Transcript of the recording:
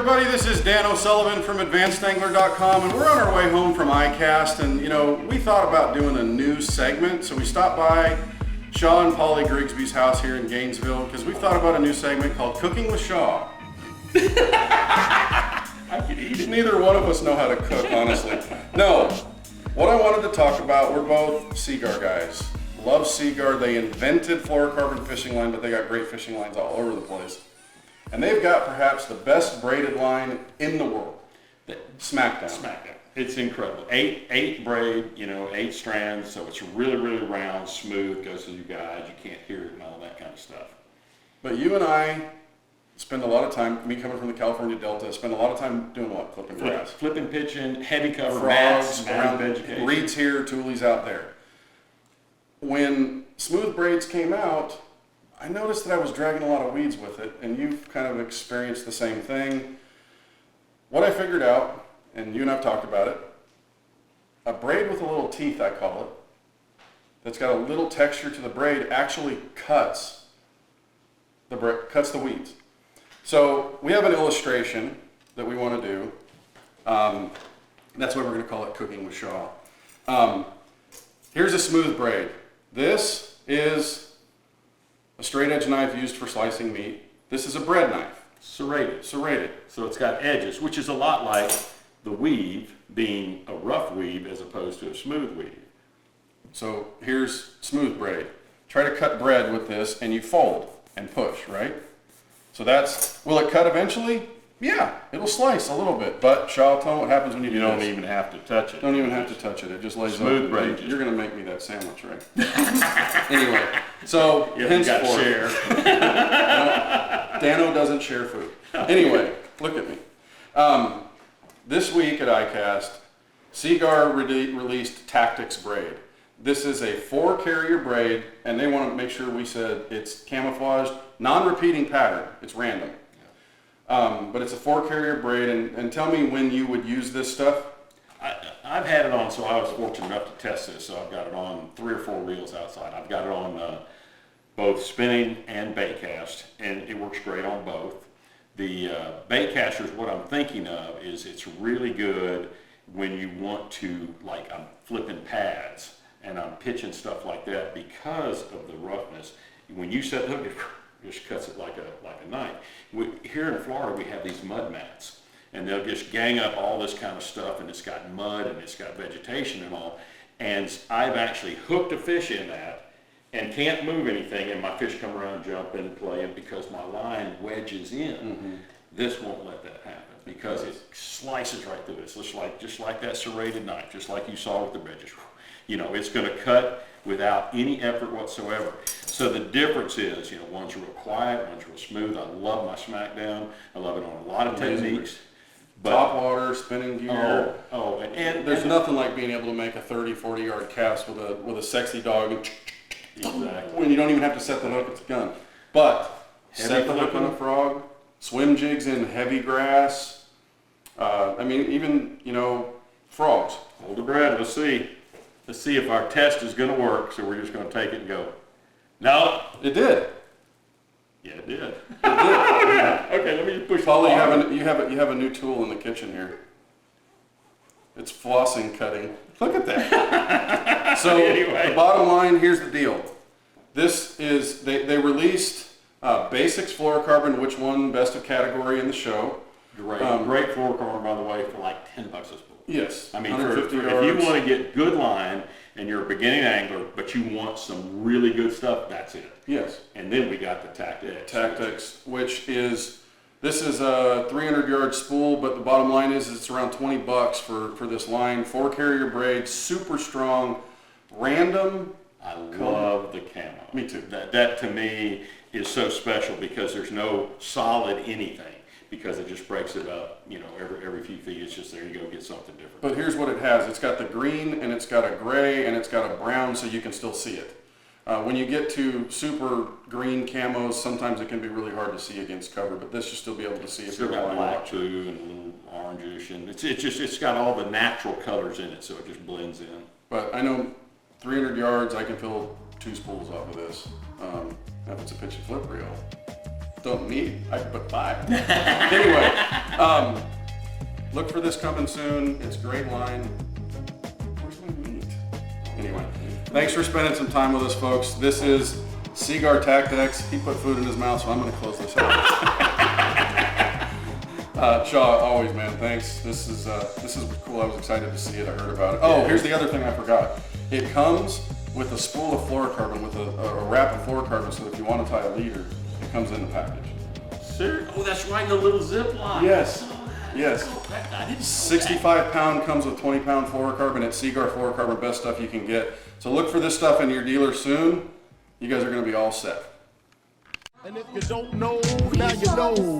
everybody, this is Dan O'Sullivan from Angler.com, and we're on our way home from ICAST, and we thought about doing a new segment, so we stopped by Shaw and Polly Grigsby's house here in Gainesville, because we thought about a new segment called Cooking with Shaw. I could eat it. Neither one of us know how to cook, honestly. No, what I wanted to talk about, we're both Seaguar guys. Love Seaguar. They invented fluorocarbon fishing line, but they got great fishing lines all over the place. And they've got perhaps the best braided line in the world. Smackdown. Smackdown. It's incredible. Eight braid, 8 strands, so it's really, really round, smooth, goes through your guides, you can't hear it and all that kind of stuff. But you and I spend a lot of time, me coming from the California Delta, spend a lot of time doing what? Clipping grass. Flipping, pitching, heavy cover, frogs, mats, around vegetation. Reeds here, toolies out there. When smooth braids came out, I noticed that I was dragging a lot of weeds with it, and you've kind of experienced the same thing. What I figured out, and you and I've talked about it, a braid with a little teeth, I call it, that's got a little texture to the braid, actually cuts the weeds. So we have an illustration that we want to do. That's why we're going to call it Cooking with Shaw. Here's a smooth braid. This is a straight edge knife used for slicing meat. This is a bread knife. Serrated. So it's got edges, which is a lot like the weave being a rough weave as opposed to a smooth weave. So here's smooth braid. Try to cut bread with this and you fold and push, right? So will it cut eventually? Yeah, it'll slice a little bit, but Shaw, tell me what happens when you do this. You don't even have to touch it. Don't even have to touch it. It just lays smooth up. braid. You're going to make me that sandwich, right? Anyway, so you got to share. Dano doesn't share food. Anyway, look at me. This week at ICAST, Seaguar released TactX braid. This is a 4-carrier braid, and they want to make sure we said it's camouflaged, non-repeating pattern. It's random. But it's a 4-carrier braid, and tell me when you would use this stuff. I've had it on, so I was fortunate enough to test this, so I've got it on 3 or 4 reels outside. I've got it on both spinning and bait cast, and it works great on both. The bait casters, what I'm thinking of is it's really good when you want to, like I'm flipping pads and I'm pitching stuff like that because of the roughness. When you set the hook, it just cuts it like a knife. Here in Florida, we have these mud mats, and they'll just gang up all this kind of stuff, and it's got mud and it's got vegetation and all. And I've actually hooked a fish in that and can't move anything, and my fish come around jumping and playing because my line wedges in. Mm-hmm. This won't let that happen because it slices right through it. It's just like that serrated knife, just like you saw with the wedges. It's going to cut without any effort whatsoever. So the difference is, one's real quiet, one's real smooth. I love my Smackdown. I love it on a lot of techniques. Top water, spinning gear. And there's nothing like being able to make a 30, 40-yard cast with a sexy dog. Exactly. When you don't even have to set the hook, it's a gun. But set the hook on a frog, swim jigs in heavy grass. Even frogs. Hold the bread. Let's see if our test is going to work. So we're just going to take it and go. No, it did. Yeah, it did. It did. Yeah. Okay, let me just push. Paul, you have a new tool in the kitchen here. It's flossing cutting. Look at that. So anyway, the bottom line, here's the deal. This is they released Basics Fluorocarbon, which won best of category in the show. Great fluorocarbon, by the way, for like $10 a spool. Yes. I mean, if you want to get good line and you're a beginning angler, but you want some really good stuff, that's it. Yes. And then we got the TactX. TactX, this is a 300-yard spool, but the bottom line is it's around $20 for this line. 4-carrier braid, super strong, random. I love the camo. Me too. That to me is so special because there's no solid anything. Because it just breaks it up, every few feet. It's just there you go, get something different. But here's what it has. It's got the green, and it's got a gray, and it's got a brown, so you can still see it. When you get to super green camos, sometimes it can be really hard to see against cover, but this you'll still be able to see if you're got flying black watch. too, and a little orangish, and it's got all the natural colors in it, so it just blends in. But I know 300 yards, I can fill 2 spools off of this. If it's a pitch and flip reel. don't need, I could put 5. Anyway, look for this coming soon. It's a great line. Where's my meat? Anyway, thanks for spending some time with us, folks. This is Seaguar TactX. He put food in his mouth, so I'm going to close this out. Shaw, always, man, thanks. This is cool. I was excited to see it. I heard about it. Oh, here's the other thing I forgot. It comes with a spool of fluorocarbon, with a wrap of fluorocarbon, so if you want to tie a leader, it comes in the package. Sir? Oh, that's right, the little zip line. Yes. Yes. I didn't know 65 pound comes with 20 pound fluorocarbon. It's Seaguar Fluorocarbon, best stuff you can get. So look for this stuff in your dealer soon. You guys are going to be all set. And if you don't know, now you know.